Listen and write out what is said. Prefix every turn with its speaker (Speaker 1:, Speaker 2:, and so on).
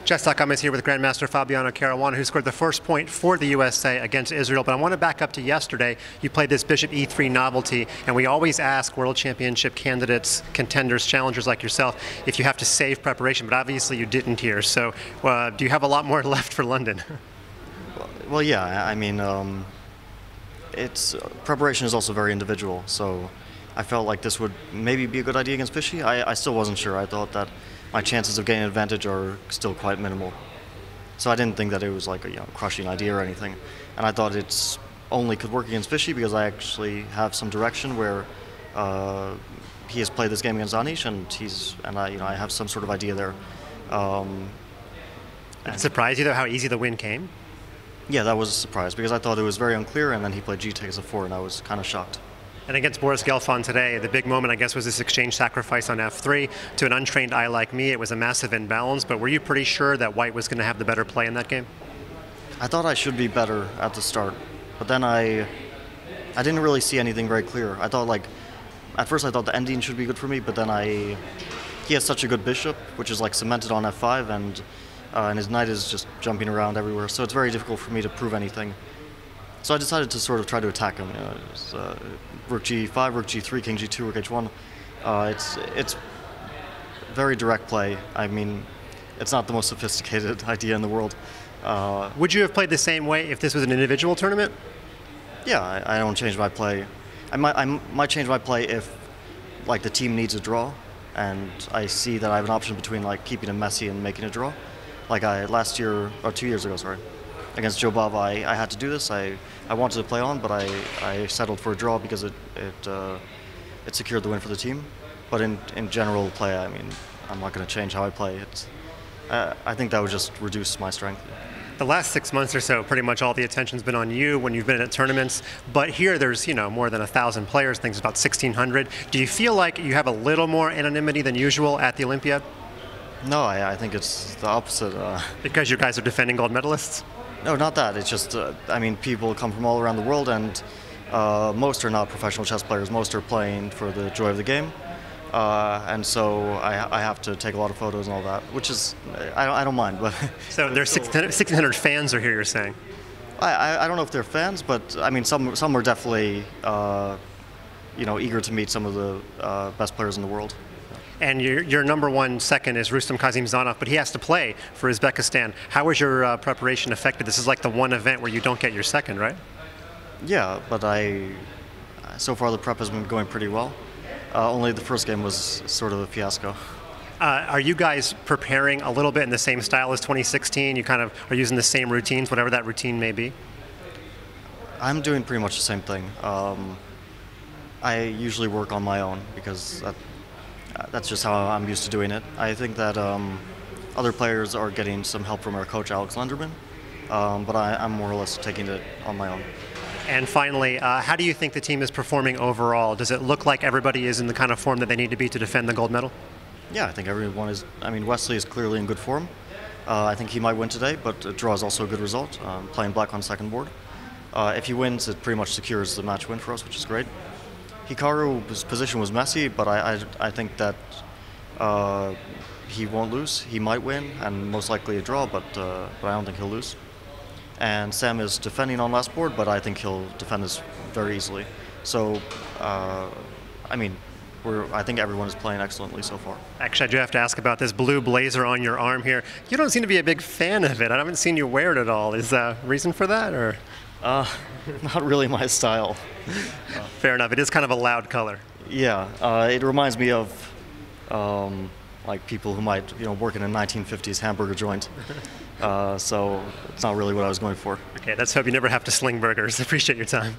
Speaker 1: Jess Sakam is here with Grandmaster Fabiano Caruana, who scored the first point for the USA against Israel. But I want to back up to yesterday. You played this Bishop E3 novelty, and we always ask World Championship candidates, contenders, challengers like yourself, if you have to save preparation, but obviously you didn't here. So do you have a lot more left for London?
Speaker 2: Well, yeah, I mean, preparation is also very individual, so I felt like this would maybe be a good idea against Fishy. I still wasn't sure. I thought that my chances of gaining an advantage are still quite minimal. So I didn't think that it was like a crushing idea or anything. And I thought it's only could work against Fishy because I actually have some direction where he has played this game against Anish, and I have some sort of idea there.
Speaker 1: Did it surprise you though how easy the win came?
Speaker 2: Yeah, that was a surprise because I thought it was very unclear, and then he played G takes a 4, and I was kind of shocked.
Speaker 1: And against Boris Gelfand today, the big moment, I guess, was this exchange sacrifice on F3. To an untrained eye like me, it was a massive imbalance, but were you pretty sure that White was going to have the better play in that game?
Speaker 2: I thought I should be better at the start, but then I didn't really see anything very clear. I thought, at first I thought the ending should be good for me, but then he has such a good bishop, which is cemented on F5, and his knight is just jumping around everywhere, so it's very difficult for me to prove anything. So I decided to sort of try to attack him. Rook G5, Rook G3, King G2, Rook H1. It's very direct play. I mean, it's not the most sophisticated idea in the world.
Speaker 1: Would you have played the same way if this was an individual tournament?
Speaker 2: Yeah, I don't change my play. I might change my play if the team needs a draw, and I see that I have an option between keeping him messy and making a draw. Last year, or 2 years ago, sorry. Against Joe Bob, I had to do this. I wanted to play on, but I settled for a draw because it secured the win for the team. But in general play, I mean, I'm not going to change how I play. I think that would just reduce my strength.
Speaker 1: The last 6 months or so, pretty much all the attention's been on you when you've been at tournaments. But here, there's more than 1,000 players. I think it's about 1,600. Do you feel like you have a little more anonymity than usual at the Olympiad?
Speaker 2: No, I think it's the opposite.
Speaker 1: Because you guys are defending gold medalists?
Speaker 2: No, not that. It's just, I mean, people come from all around the world, and most are not professional chess players. Most are playing for the joy of the game. And so I have to take a lot of photos and all that, which is, I don't mind. But
Speaker 1: so there's 1,600 fans are here, you're saying?
Speaker 2: I don't know if they're fans, but I mean, some are definitely, eager to meet some of the best players in the world.
Speaker 1: And your number one second is Rustam Kazimzadeh, but he has to play for Uzbekistan. How was your preparation affected? This is like the one event where you don't get your second, right?
Speaker 2: Yeah, but so far the prep has been going pretty well. Only the first game was sort of a fiasco.
Speaker 1: Are you guys preparing a little bit in the same style as 2016? You kind of are using the same routines, whatever that routine may be?
Speaker 2: I'm doing pretty much the same thing. I usually work on my own because that's just how I'm used to doing it. I think that other players are getting some help from our coach, Alex Lenderman, but I'm more or less taking it on my own.
Speaker 1: And finally, how do you think the team is performing overall? Does it look like everybody is in the kind of form that they need to be to defend the gold medal?
Speaker 2: Yeah, I think everyone is. I mean, Wesley is clearly in good form. I think he might win today, but a draw is also a good result, playing black on second board. If he wins, it pretty much secures the match win for us, which is great. Hikaru's position was messy, but I think that he won't lose. He might win, and most likely a draw, but I don't think he'll lose. And Sam is defending on last board, but I think he'll defend this very easily. So, I mean, I think everyone is playing excellently so far.
Speaker 1: Actually, I do have to ask about this blue blazer on your arm here. You don't seem to be a big fan of it. I haven't seen you wear it at all. Is there a reason for that, or?
Speaker 2: Not really my style.
Speaker 1: Fair enough. It is kind of a loud color.
Speaker 2: Yeah, it reminds me of people who might work in a 1950s hamburger joint. So it's not really what I was going for.
Speaker 1: Okay, let's hope you never have to sling burgers. Appreciate your time.